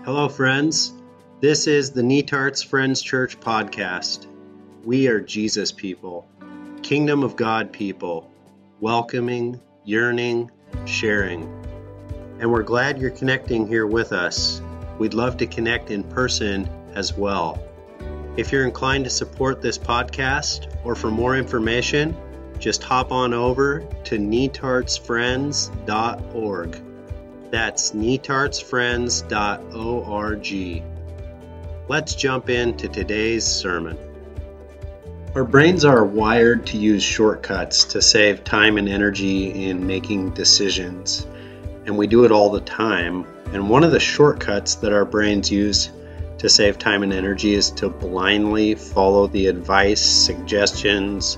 Hello, friends. This is the Netarts Friends Church podcast. We are Jesus people, Kingdom of God people, welcoming, yearning, sharing. And we're glad you're connecting here with us. We'd love to connect in person as well. If you're inclined to support this podcast or for more information, just hop on over to netartsfriends.org. That's netartsfriends.org. Let's jump into today's sermon. Our brains are wired to use shortcuts to save time and energy in making decisions, and we do it all the time. And one of the shortcuts that our brains use to save time and energy is to blindly follow the advice, suggestions,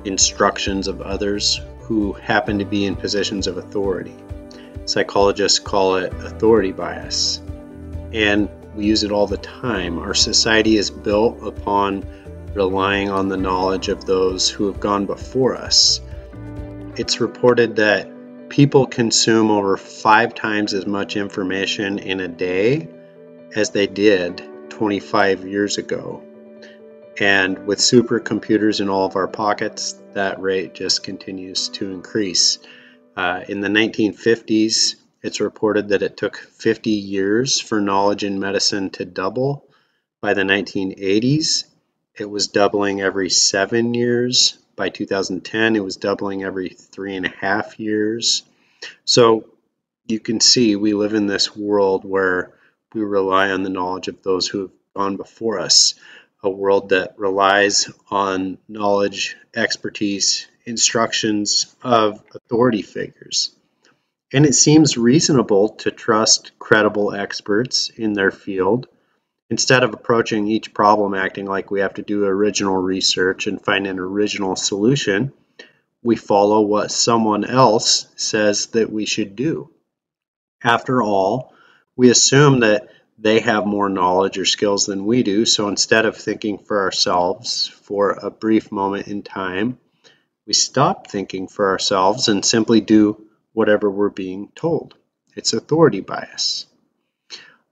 instructions of others who happen to be in positions of authority. Psychologists call it authority bias, and we use it all the time. Our society is built upon relying on the knowledge of those who have gone before us. It's reported that people consume over 5 times as much information in a day as they did 25 years ago. And with supercomputers in all of our pockets, that rate just continues to increase. In the 1950s, it's reported that it took 50 years for knowledge in medicine to double. By the 1980s, it was doubling every 7 years. By 2010, it was doubling every 3.5 years. So you can see we live in this world where we rely on the knowledge of those who have gone before us, a world that relies on knowledge, expertise, instructions of authority figures. And it seems reasonable to trust credible experts in their field. Instead of approaching each problem acting like we have to do original research and find an original solution, we follow what someone else says that we should do. After all, we assume that they have more knowledge or skills than we do, so instead of thinking for ourselves for a brief moment in time, we stop thinking for ourselves and simply do whatever we're being told. It's authority bias.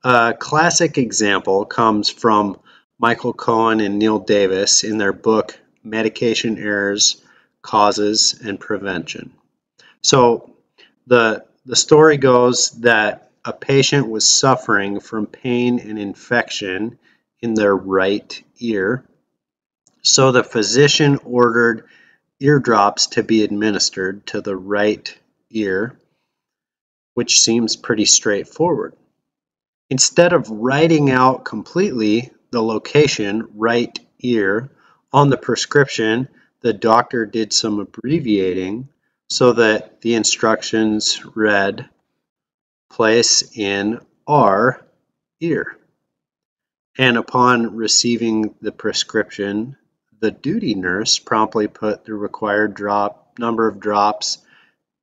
A classic example comes from Michael Cohen and Neil Davis in their book, Medication Errors, Causes, and Prevention. So the story goes that a patient was suffering from pain and infection in their right ear. So the physician ordered eardrops to be administered to the right ear, which seems pretty straightforward. Instead of writing out completely the location, right ear, on the prescription, the doctor did some abbreviating so that the instructions read, place in our ear. And upon receiving the prescription, the duty nurse promptly put the required number of drops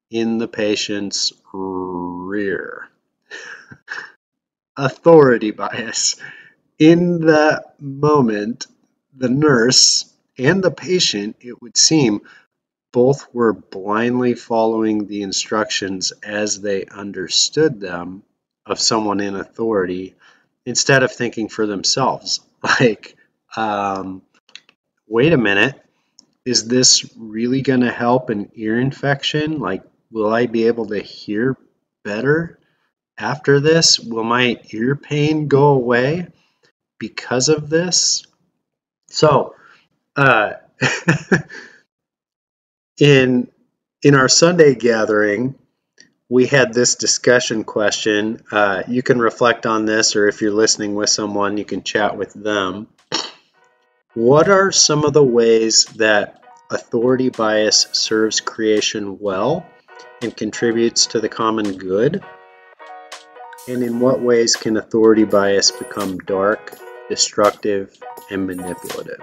in the patient's rear. Authority bias. In that moment, the nurse and the patient, it would seem, both were blindly following the instructions as they understood them of someone in authority instead of thinking for themselves. Like, wait a minute, is this really going to help an ear infection? Like, will I be able to hear better after this? Will my ear pain go away because of this? So, in our Sunday gathering, we had this discussion question. You can reflect on this, or if you're listening with someone, you can chat with them. What are some of the ways that authority bias serves creation well and contributes to the common good? And in what ways can authority bias become dark, destructive, and manipulative?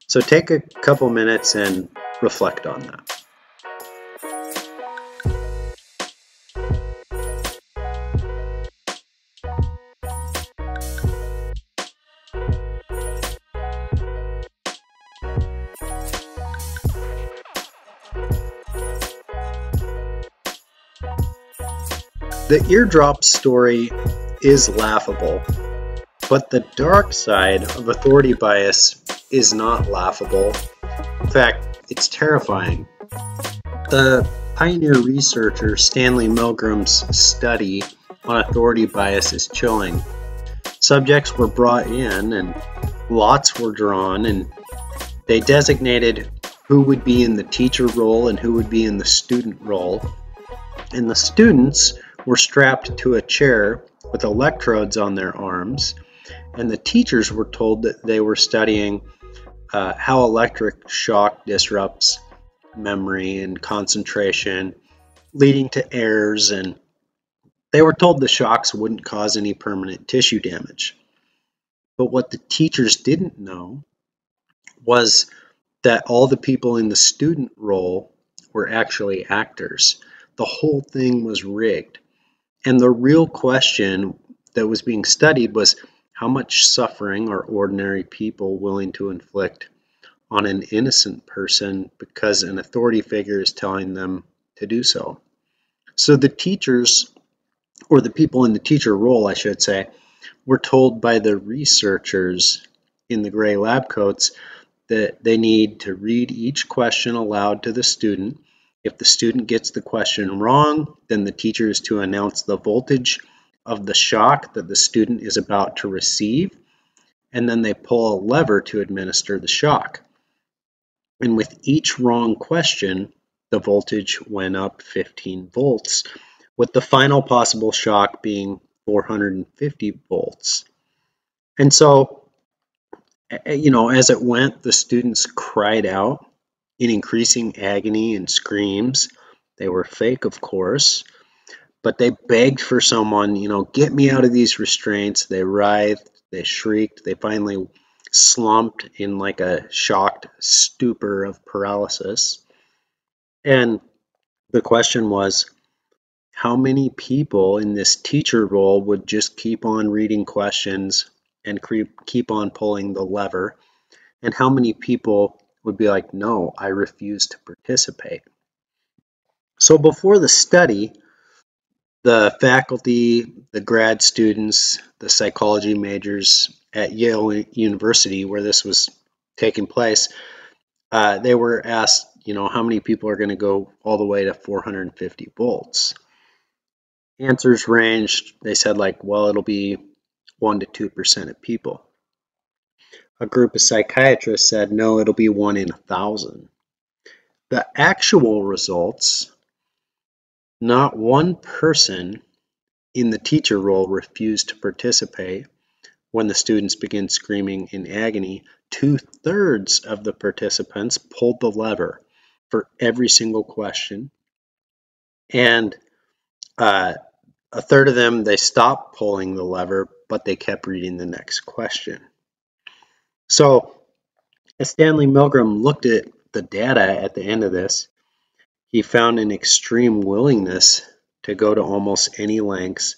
So take a couple minutes and reflect on that. The eardrop story is laughable, but the dark side of authority bias is not laughable. In fact, it's terrifying. The pioneer researcher Stanley Milgram's study on authority bias is chilling. Subjects were brought in and lots were drawn, and they designated who would be in the teacher role and who would be in the student role. And the students were strapped to a chair with electrodes on their arms, and the teachers were told that they were studying how electric shock disrupts memory and concentration, leading to errors, and they were told the shocks wouldn't cause any permanent tissue damage. But what the teachers didn't know was that all the people in the student role were actually actors. The whole thing was rigged. And the real question that was being studied was how much suffering are ordinary people willing to inflict on an innocent person because an authority figure is telling them to do so. So the teachers, or the people in the teacher role, I should say, were told by the researchers in the gray lab coats that they need to read each question aloud to the student. If the student gets the question wrong, then the teacher is to announce the voltage of the shock that the student is about to receive, and then they pull a lever to administer the shock. And with each wrong question, the voltage went up 15 volts, with the final possible shock being 450 volts. And so, as it went, the students cried out in increasing agony and screams. They were fake, of course, but they begged for someone, get me out of these restraints. They writhed, they shrieked, they finally slumped in like a shocked stupor of paralysis. And the question was, how many people in this teacher role would just keep on reading questions and keep on pulling the lever? And how many people would be like, no, I refuse to participate? So before the study, the faculty, the grad students, the psychology majors at Yale University, where this was taking place, they were asked, how many people are going to go all the way to 450 volts? Answers ranged. They said it'll be 1 to 2% of people. A group of psychiatrists said, no, it'll be 1 in 1,000. The actual results, not one person in the teacher role refused to participate when the students began screaming in agony. 2/3 of the participants pulled the lever for every single question, and a third of them, they stopped pulling the lever, but they kept reading the next question. So as Stanley Milgram looked at the data at the end of this, he found an extreme willingness to go to almost any lengths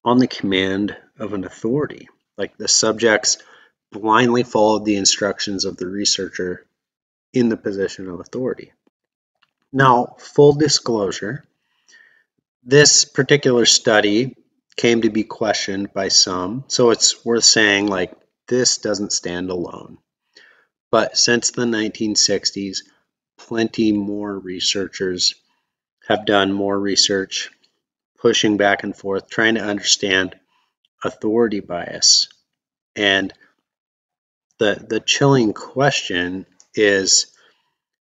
on the command of an authority. Like the subjects blindly followed the instructions of the researcher in the position of authority. Now, full disclosure, this particular study came to be questioned by some, so it's worth saying this doesn't stand alone. But since the 1960s, plenty more researchers have done more research, pushing back and forth, trying to understand authority bias. And the chilling question is,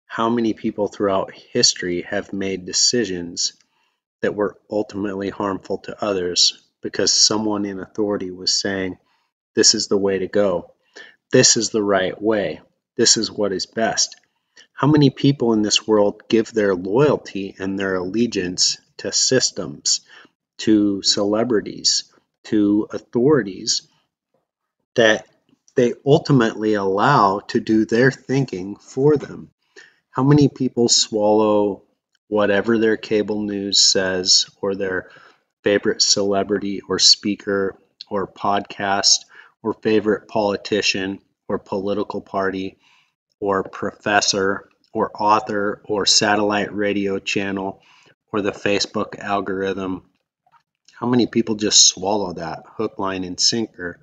how many people throughout history have made decisions that were ultimately harmful to others because someone in authority was saying, this is the way to go. This is the right way. This is what is best. How many people in this world give their loyalty and their allegiance to systems, to celebrities, to authorities that they ultimately allow to do their thinking for them? How many people swallow whatever their cable news says, or their favorite celebrity or speaker or podcast or favorite politician or political party or professor or author or satellite radio channel or the Facebook algorithm? How many people just swallow that hook, line, and sinker,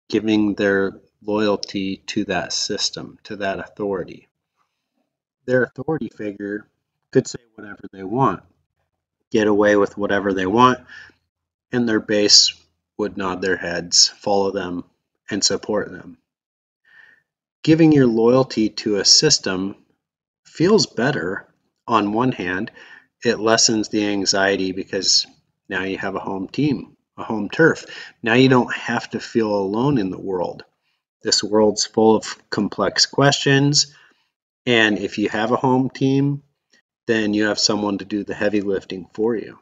giving their loyalty to that system, to that authority? Their authority figure could say whatever they want, get away with whatever they want, and their base would nod their heads, follow them, and support them. Giving your loyalty to a system feels better on one hand. It lessens the anxiety because now you have a home team, a home turf. Now you don't have to feel alone in the world. This world's full of complex questions, and if you have a home team, then you have someone to do the heavy lifting for you.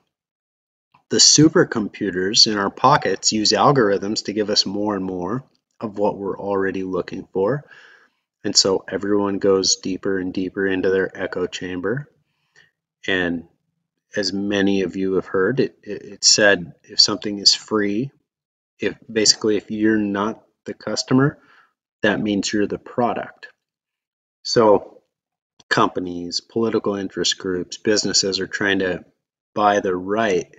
The supercomputers in our pockets use algorithms to give us more and more of what we're already looking for. And so everyone goes deeper and deeper into their echo chamber. And as many of you have heard, it's said if something is free, if you're not the customer, that means you're the product. So companies, political interest groups, businesses are trying to buy the right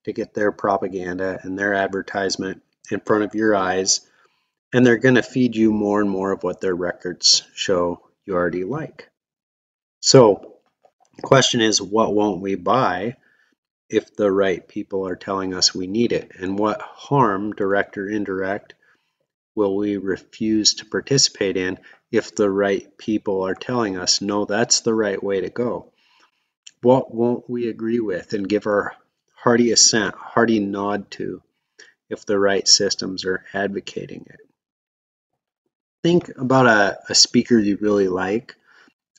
to get their propaganda and their advertisement in front of your eyes, and they're going to feed you more and more of what their records show you already like. So the question is, what won't we buy if the right people are telling us we need it? And what harm, direct or indirect, will we refuse to participate in if the right people are telling us, no, that's the right way to go? What won't we agree with and give our hearty assent, hearty nod to if the right systems are advocating it? Think about a speaker you really like,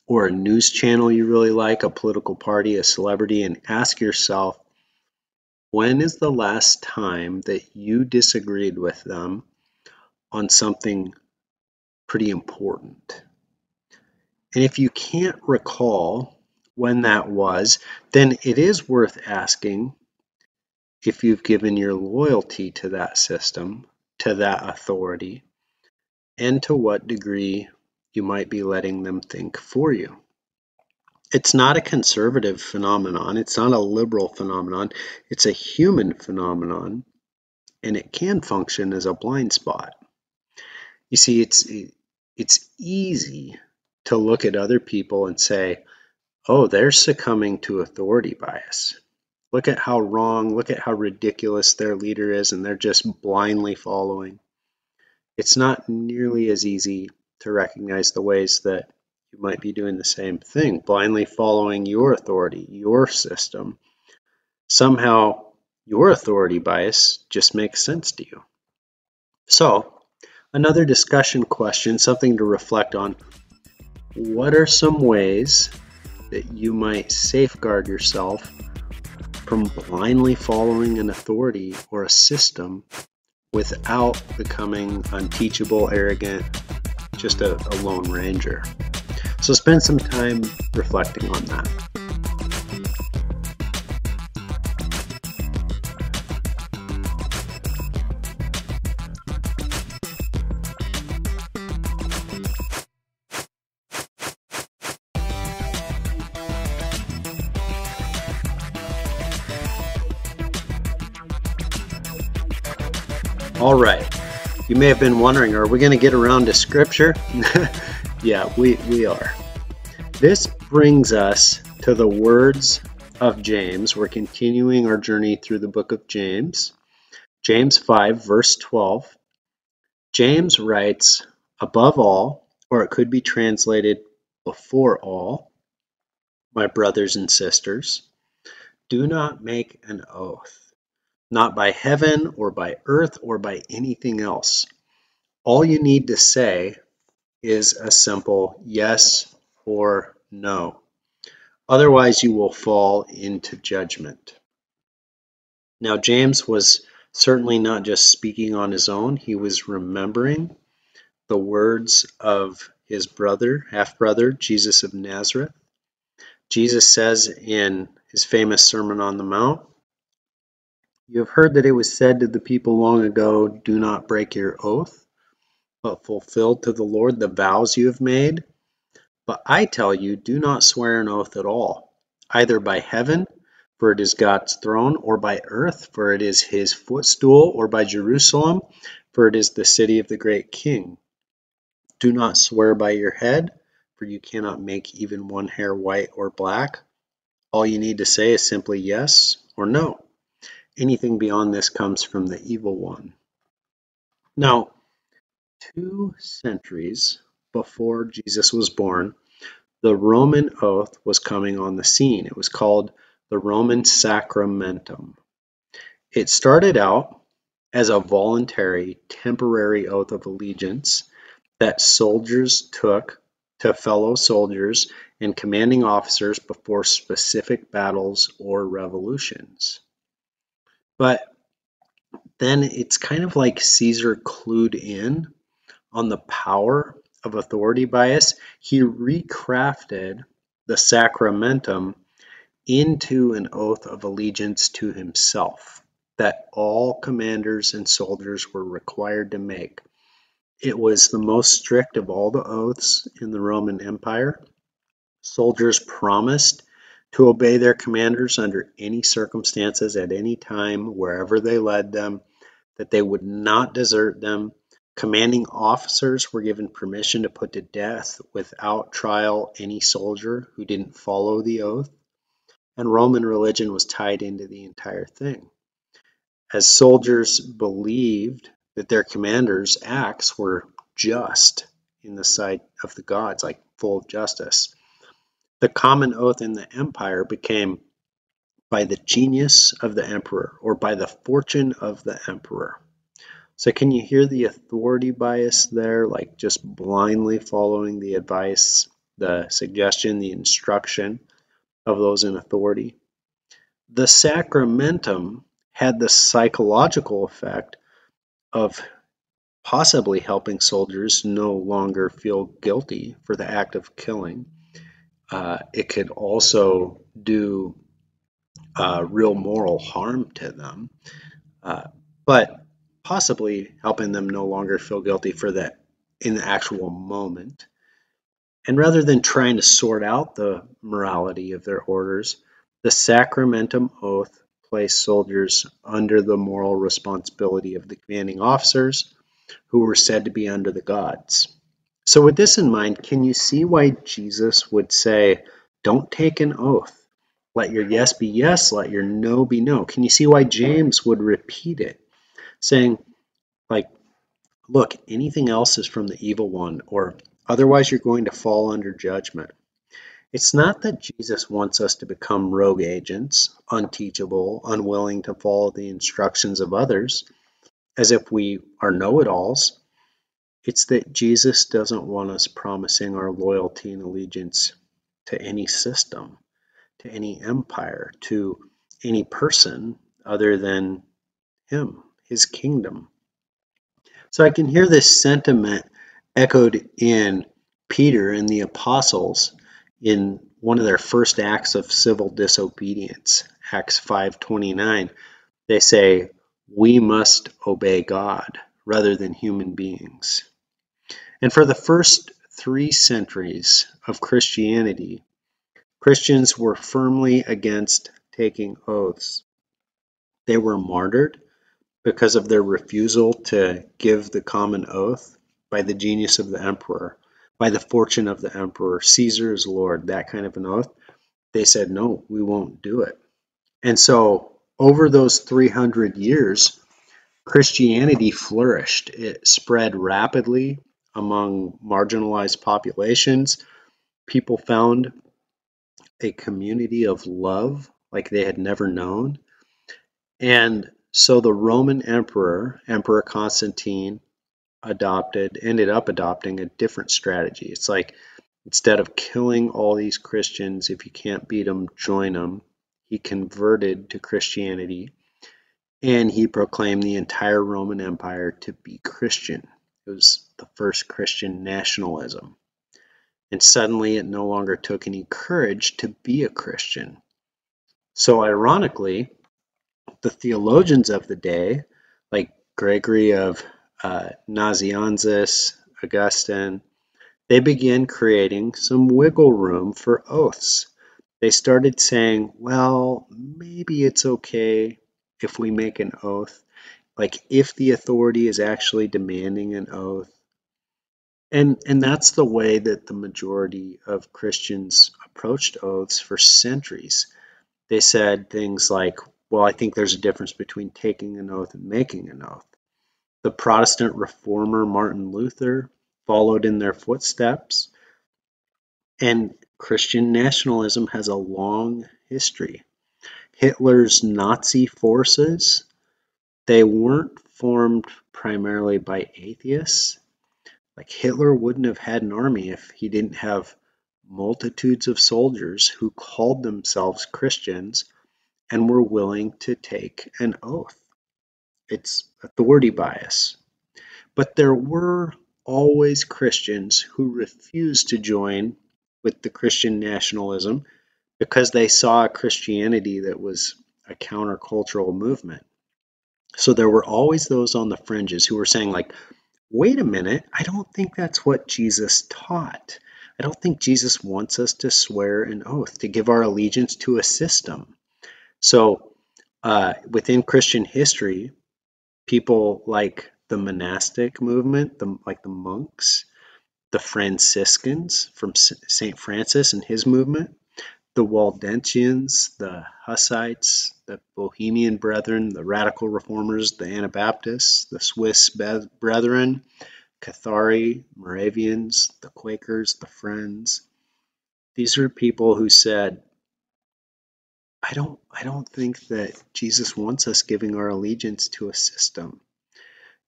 or a news channel you really like, a political party, a celebrity, and ask yourself, when is the last time that you disagreed with them on something pretty important? And if you can't recall when that was, then it is worth asking if you've given your loyalty to that system, to that authority, and to what degree you might be letting them think for you. It's not a conservative phenomenon. It's not a liberal phenomenon. It's a human phenomenon, and it can function as a blind spot. You see, it's easy to look at other people and say, oh, they're succumbing to authority bias. Look at how wrong, look at how ridiculous their leader is, and they're just blindly following. It's not nearly as easy to recognize the ways that you might be doing the same thing, blindly following your authority, your system. Somehow, your authority bias just makes sense to you. So, another discussion question, something to reflect on. What are some ways that you might safeguard yourself from blindly following an authority or a system without becoming unteachable, arrogant, just a lone ranger? So spend some time reflecting on that. All right. You may have been wondering, are we going to get around to scripture? Yeah, we are. This brings us to the words of James. We're continuing our journey through the book of James. James 5, verse 12. James writes, above all, or it could be translated before all, my brothers and sisters, do not make an oath, not by heaven or by earth or by anything else. All you need to say is a simple yes or no. Otherwise, you will fall into judgment. Now, James was certainly not just speaking on his own. He was remembering the words of his brother, half-brother, Jesus of Nazareth. Jesus says in his famous Sermon on the Mount, you have heard that it was said to the people long ago, do not break your oath, but fulfill to the Lord the vows you have made. But I tell you, do not swear an oath at all, either by heaven, for it is God's throne, or by earth, for it is his footstool, or by Jerusalem, for it is the city of the great king. Do not swear by your head, for you cannot make even one hair white or black. All you need to say is simply yes or no. Anything beyond this comes from the evil one. Now, 2 centuries before Jesus was born, the Roman oath was coming on the scene. It was called the Roman Sacramentum. It started out as a voluntary, temporary oath of allegiance that soldiers took to fellow soldiers and commanding officers before specific battles or revolutions. But then it's kind of like Caesar clued in on the power of authority bias. He recrafted the sacramentum into an oath of allegiance to himself that all commanders and soldiers were required to make. It was the most strict of all the oaths in the Roman Empire. Soldiers promised to obey their commanders under any circumstances at any time, wherever they led them, that they would not desert them. Commanding officers were given permission to put to death without trial any soldier who didn't follow the oath, and Roman religion was tied into the entire thing. As soldiers believed that their commanders' acts were just in the sight of the gods, like full of justice. The common oath in the empire became by the genius of the emperor, or by the fortune of the emperor. So can you hear the authority bias there, like just blindly following the advice, the suggestion, the instruction of those in authority? The sacramentum had the psychological effect of possibly helping soldiers no longer feel guilty for the act of killing. It could also do real moral harm to them, but possibly helping them no longer feel guilty for that in the actual moment. And rather than trying to sort out the morality of their orders, the sacramentum oath placed soldiers under the moral responsibility of the commanding officers, who were said to be under the gods. So with this in mind, can you see why Jesus would say, don't take an oath. Let your yes be yes, let your no be no. Can you see why James would repeat it, saying, like, look, anything else is from the evil one, or otherwise you're going to fall under judgment. It's not that Jesus wants us to become rogue agents, unteachable, unwilling to follow the instructions of others, as if we are know-it-alls. It's that Jesus doesn't want us promising our loyalty and allegiance to any system, to any empire, to any person other than him, his kingdom. So I can hear this sentiment echoed in Peter and the apostles in one of their first acts of civil disobedience, Acts 5:29. They say, we must obey God rather than human beings. And for the first 3 centuries of Christianity, Christians were firmly against taking oaths. They were martyred because of their refusal to give the common oath by the genius of the emperor, by the fortune of the emperor, Caesar is Lord, that kind of an oath. They said, no, we won't do it. And so over those 300 years, Christianity flourished. It spread rapidly among marginalized populations. People found a community of love like they had never known. And so the Roman emperor, Emperor Constantine, ended up adopting a different strategy. It's like, instead of killing all these Christians, if you can't beat them, join them, he converted to Christianity, and he proclaimed the entire Roman Empire to be Christian. It was the first Christian nationalism. And suddenly it no longer took any courage to be a Christian. So ironically, the theologians of the day, like Gregory of Nazianzus, Augustine, they began creating some wiggle room for oaths. they started saying, well, maybe it's okay if we make an oath, like if the authority is actually demanding an oath. And that's the way that the majority of Christians approached oaths for centuries. They said things like, well, I think there's a difference between taking an oath and making an oath. The Protestant reformer Martin Luther followed in their footsteps, and Christian nationalism has a long history. Hitler's Nazi forces, they weren't formed primarily by atheists. Like Hitler wouldn't have had an army if he didn't have multitudes of soldiers who called themselves Christians and were willing to take an oath. It's authority bias. But there were always Christians who refused to join with the Christian nationalism because they saw a Christianity that was a countercultural movement. So there were always those on the fringes who were saying, like, wait a minute, I don't think that's what Jesus taught. I don't think Jesus wants us to swear an oath, to give our allegiance to a system. So within Christian history, people like the monastic movement, like the monks, the Franciscans from St. Francis and his movement, the Waldensians, the Hussites, the Bohemian Brethren, the Radical Reformers, the Anabaptists, the Swiss Brethren, Cathari, Moravians, the Quakers, the Friends. These are people who said, I don't think that Jesus wants us giving our allegiance to a system.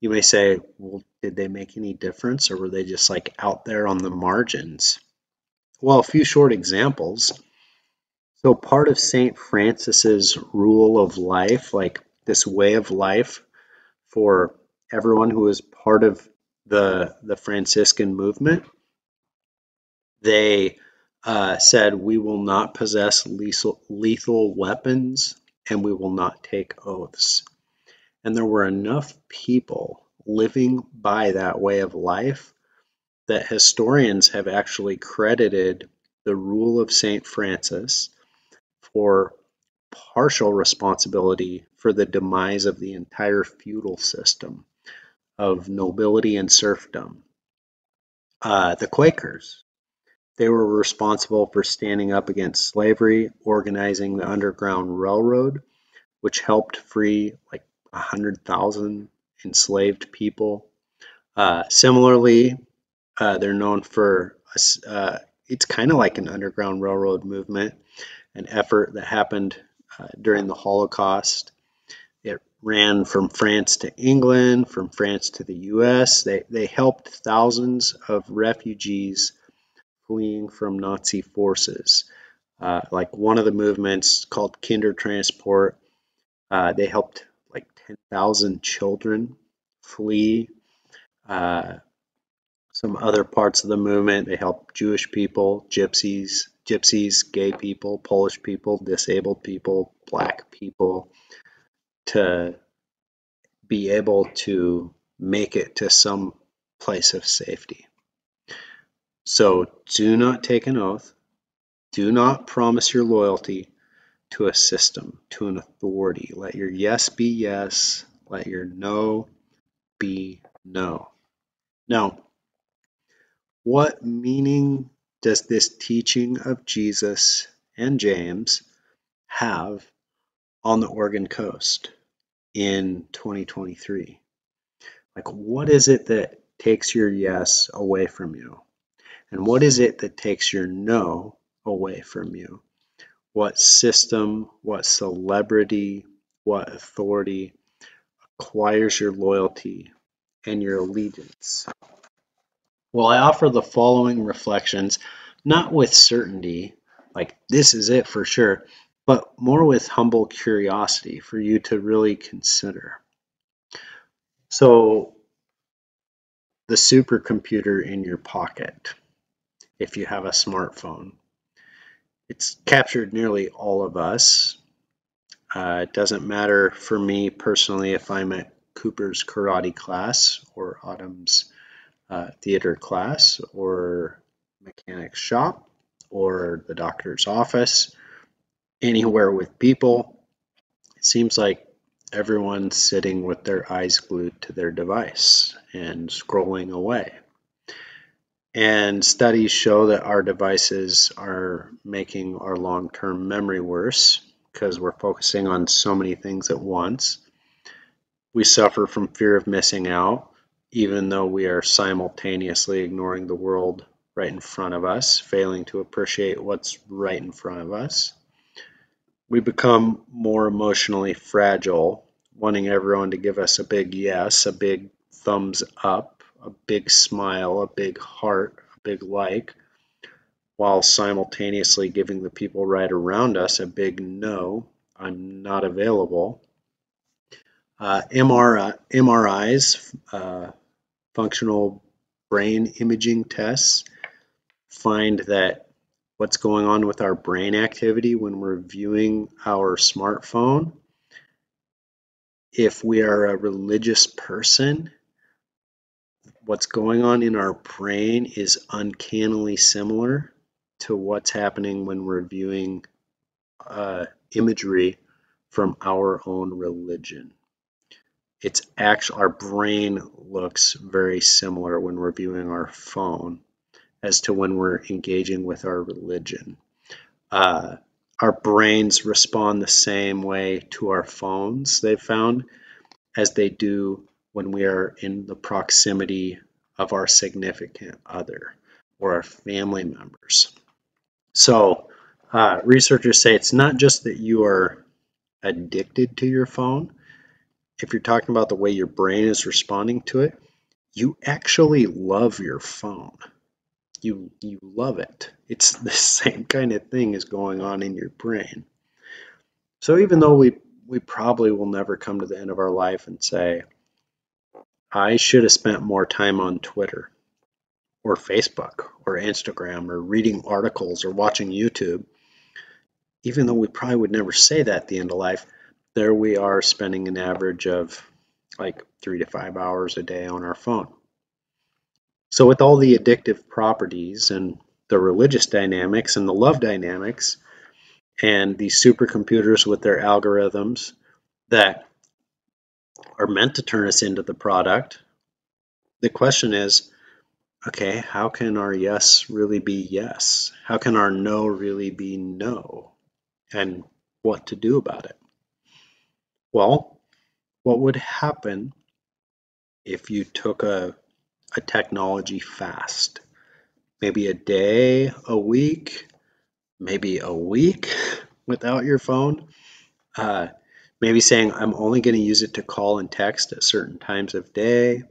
You may say, well, did they make any difference, or were they just like out there on the margins? Well, a few short examples. So part of St. Francis's rule of life, like this way of life for everyone who was part of the Franciscan movement, they said, we will not possess lethal weapons and we will not take oaths. And there were enough people living by that way of life that historians have actually credited the rule of St. Francis for partial responsibility for the demise of the entire feudal system of nobility and serfdom. The Quakers, they were responsible for standing up against slavery, organizing the Underground Railroad, which helped free like 100,000 enslaved people. Similarly, they're known for, it's kind of like an Underground Railroad movement, an effort that happened during the Holocaust. It ran from France to England, from France to the US. They helped thousands of refugees fleeing from Nazi forces. Like one of the movements called Kindertransport, they helped like 10,000 children flee. Some other parts of the movement, they helped Jewish people, gypsies, gay people, Polish people, disabled people, black people to be able to make it to some place of safety. So do not take an oath. Do not promise your loyalty to a system, to an authority. Let your yes be yes. Let your no be no. Now, what meaning does this teaching of Jesus and James have on the Oregon coast in 2023? Like, what is it that takes your yes away from you? And what is it that takes your no away from you? What system, what celebrity, what authority acquires your loyalty and your allegiance? Well, I offer the following reflections, not with certainty, like this is it for sure, but more with humble curiosity for you to really consider. So, the supercomputer in your pocket, if you have a smartphone, it's captured nearly all of us. It doesn't matter for me personally if I'm at Cooper's karate class or Autumn's theater class or mechanic's shop or the doctor's office anywhere with people, it seems like everyone's sitting with their eyes glued to their device and scrolling away. And studies show that our devices are making our long-term memory worse because we're focusing on so many things at once. We suffer from fear of missing out, even though we are simultaneously ignoring the world right in front of us, failing to appreciate what's right in front of us. We become more emotionally fragile, wanting everyone to give us a big yes, a big thumbs up, a big smile, a big heart, a big like, while simultaneously giving the people right around us a big no, I'm not available. MRIs, functional brain imaging tests, find that what's going on with our brain activity when we're viewing our smartphone, if we are a religious person, what's going on in our brain is uncannily similar to what's happening when we're viewing imagery from our own religion. It's actually, our brain looks very similar when we're viewing our phone as to when we're engaging with our religion. Our brains respond the same way to our phones, they've found, as they do when we are in the proximity of our significant other or our family members. So, researchers say it's not just that you are addicted to your phone. If you're talking about the way your brain is responding to it, you actually love your phone. You love it. It's the same kind of thing is going on in your brain. So even though we probably will never come to the end of our life and say, I should have spent more time on Twitter or Facebook or Instagram or reading articles or watching YouTube, even though we probably would never say that at the end of life, there we are spending an average of like 3 to 5 hours a day on our phone. So with all the addictive properties and the religious dynamics and the love dynamics and these supercomputers with their algorithms that are meant to turn us into the product, the question is, okay, how can our yes really be yes? How can our no really be no? And what to do about it? Well, what would happen if you took a technology fast? Maybe a day, a week, maybe a week without your phone. Maybe saying, I'm only going to use it to call and text at certain times of day.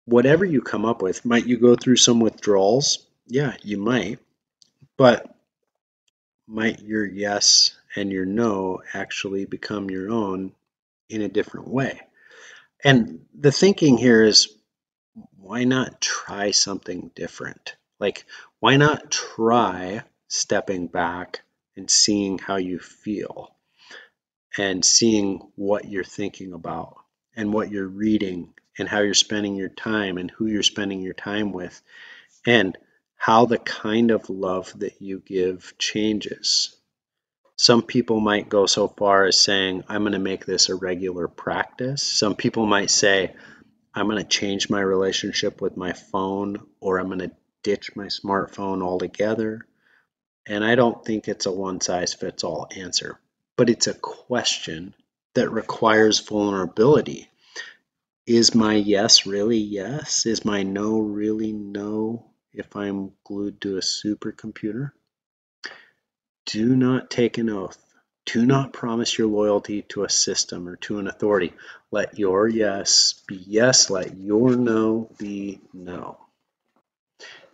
Whatever you come up with, might you go through some withdrawals? Yeah, you might. But might your yes and your no actually become your own in a different way? And the thinking here is, why not try something different? Like, why not try stepping back and seeing how you feel and seeing what you're thinking about and what you're reading and how you're spending your time and who you're spending your time with and how the kind of love that you give changes. Some people might go so far as saying, I'm going to make this a regular practice. Some people might say, I'm going to change my relationship with my phone, or I'm going to ditch my smartphone altogether. And I don't think it's a one-size-fits-all answer, but it's a question that requires vulnerability. Is my yes really yes? Is my no really no if I'm glued to a supercomputer? Do not take an oath. Do not promise your loyalty to a system or to an authority. Let your yes be yes. Let your no be no.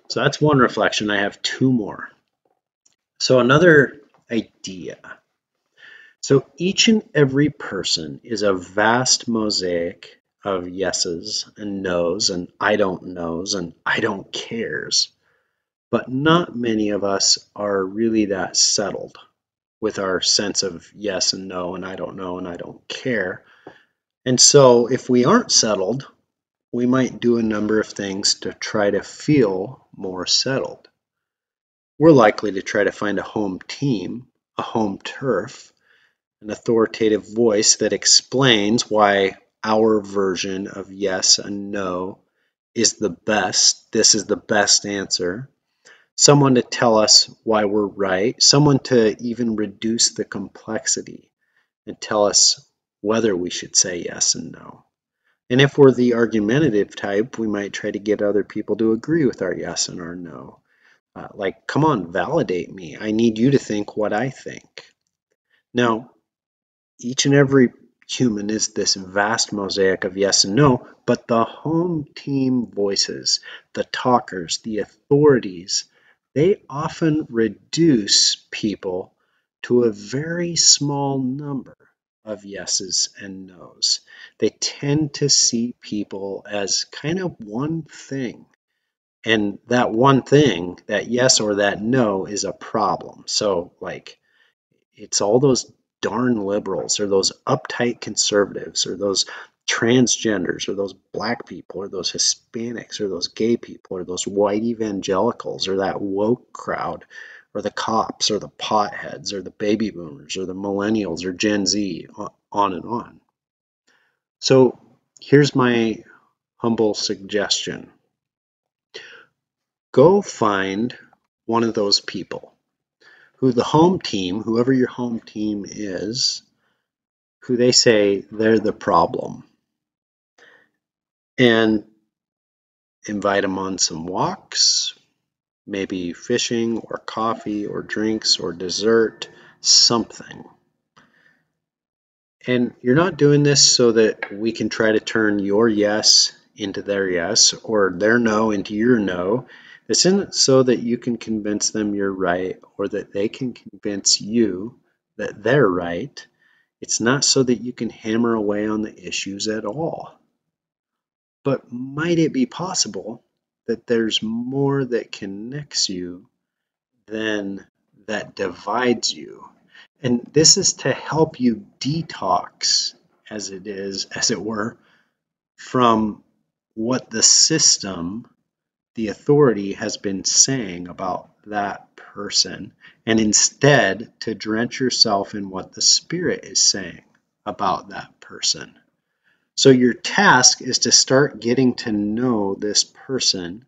So that's one reflection. I have two more. So another idea. So each and every person is a vast mosaic of yeses and nos and I don't knows and I don't cares. But not many of us are really that settled with our sense of yes and no and I don't know and I don't care. And so if we aren't settled, we might do a number of things to try to feel more settled. We're likely to try to find a home team a home turf, an authoritative voice that explains why our version of yes and no is the best. This is the best answer. Someone to tell us why we're right. Someone to even reduce the complexity and tell us whether we should say yes and no. And if we're the argumentative type, we might try to get other people to agree with our yes and our no. Like, come on, validate me. I need you to think what I think. Now, each and every human is this vast mosaic of yes and no, but the home team voices, the talkers, the authorities, they often reduce people to a very small number of yeses and nos. They tend to see people as kind of one thing. And that one thing, that yes or that no, is a problem. So, like, it's all those darn liberals or those uptight conservatives or those transgenders or those black people or those Hispanics or those gay people or those white evangelicals or that woke crowd or the cops or the potheads or the baby boomers or the millennials or Gen Z, on and on. So here's my humble suggestion. Go find one of those people who the home team, whoever your home team is, who they say they're the problem, and invite them on some walks, maybe fishing or coffee or drinks or dessert, something. And you're not doing this so that we can try to turn your yes into their yes or their no into your no. This isn't so that you can convince them you're right or that they can convince you that they're right. It's not so that you can hammer away on the issues at all. But might it be possible that there's more that connects you than that divides you? And this is to help you detox, as it were, from what the system, the authority, has been saying about that person, and instead to drench yourself in what the Spirit is saying about that person. So your task is to start getting to know this person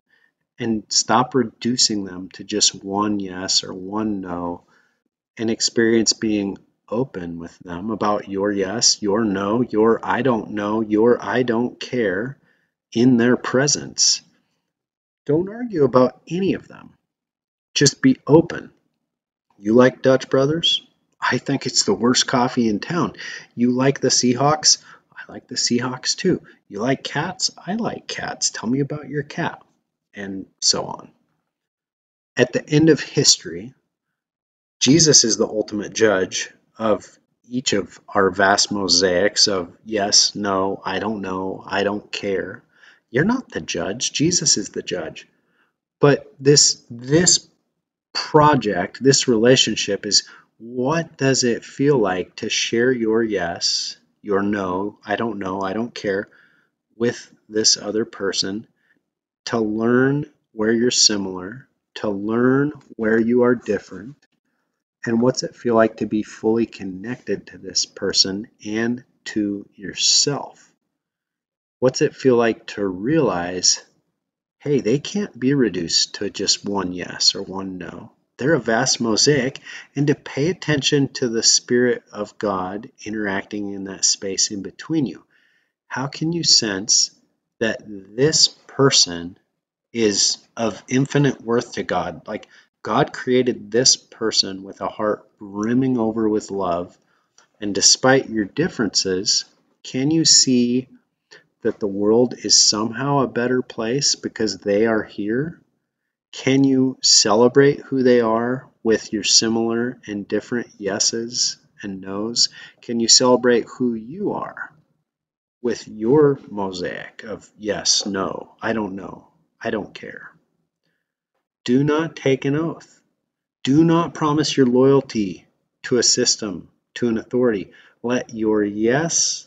and stop reducing them to just one yes or one no, and experience being open with them about your yes, your no, your I don't know, your I don't care in their presence. Don't argue about any of them. Just be open. You like Dutch Brothers? I think it's the worst coffee in town. You like the Seahawks? I like the Seahawks too. You like cats? I like cats. Tell me about your cat. And so on. At the end of history, Jesus is the ultimate judge of each of our vast mosaics of yes, no, I don't care. You're not the judge. Jesus is the judge. But this project, this relationship is, what does it feel like to share your yes, your no, I don't care with this other person, to learn where you're similar, to learn where you are different, and what's it feel like to be fully connected to this person and to yourself? What's it feel like to realize, hey, they can't be reduced to just one yes or one no. They're a vast mosaic, and to pay attention to the Spirit of God interacting in that space in between you. How can you sense that this person is of infinite worth to God? Like, God created this person with a heart brimming over with love, and despite your differences, can you see that the world is somehow a better place because they are here? Can you celebrate who they are with your similar and different yeses and nos? Can you celebrate who you are with your mosaic of yes, no, I don't care? Do not take an oath. Do not promise your loyalty to a system, to an authority. Let your yes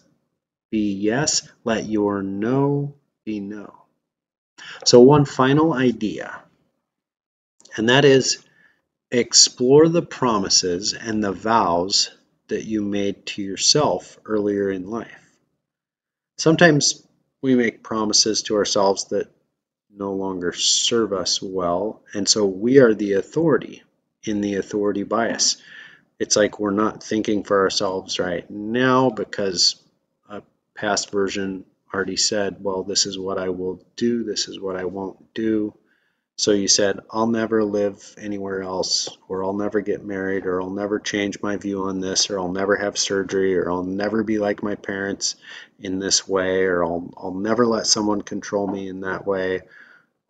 be yes. Let your no be no. So one final idea, and that is, explore the promises and the vows that you made to yourself earlier in life. Sometimes we make promises to ourselves that no longer serve us well, and so we are the authority in the authority bias. It's like we're not thinking for ourselves right now because a past version already said, well, this is what I will do, this is what I won't do. So you said, I'll never live anywhere else, or I'll never get married, or I'll never change my view on this, or I'll never have surgery, or I'll never be like my parents in this way, or I'll never let someone control me in that way.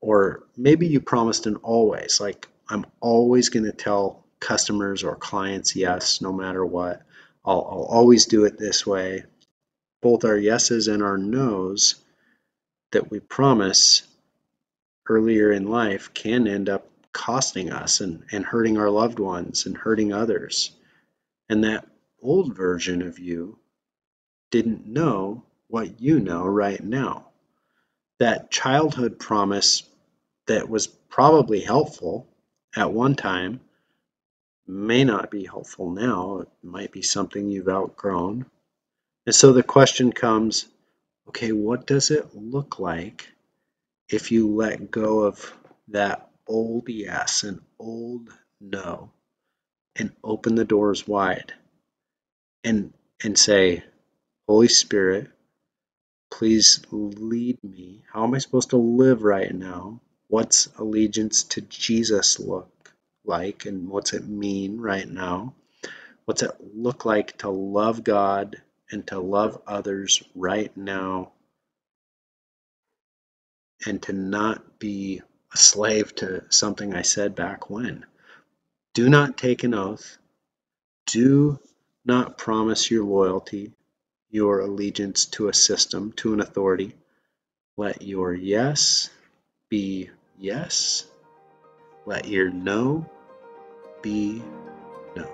Or maybe you promised an always, like I'm always going to tell customers or clients yes, no matter what. I'll always do it this way. Both our yeses and our nos that we promise earlier in life can end up costing us and hurting our loved ones and hurting others. And that old version of you didn't know what you know right now. That childhood promise that was probably helpful at one time may not be helpful now. It might be something you've outgrown. And so the question comes, okay, what does it look like if you let go of that old yes and old no and open the doors wide and say, Holy Spirit, please lead me. How am I supposed to live right now? What's allegiance to Jesus look like, and what's it mean right now? What's it look like to love God and to love others right now, and to not be a slave to something I said back when? Do not take an oath. Do not promise your loyalty, your allegiance to a system, to an authority. Let your yes be yes. Let your no be no.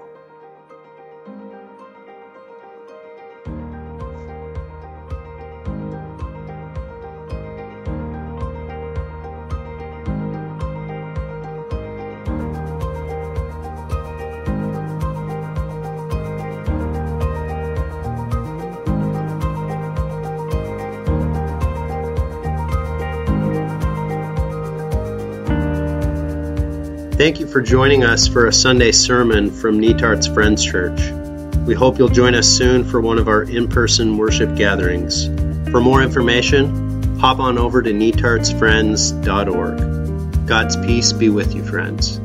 Thank you for joining us for a Sunday sermon from Netart's Friends Church. We hope you'll join us soon for one of our in-person worship gatherings. For more information, hop on over to netartsfriends.org. God's peace be with you, friends.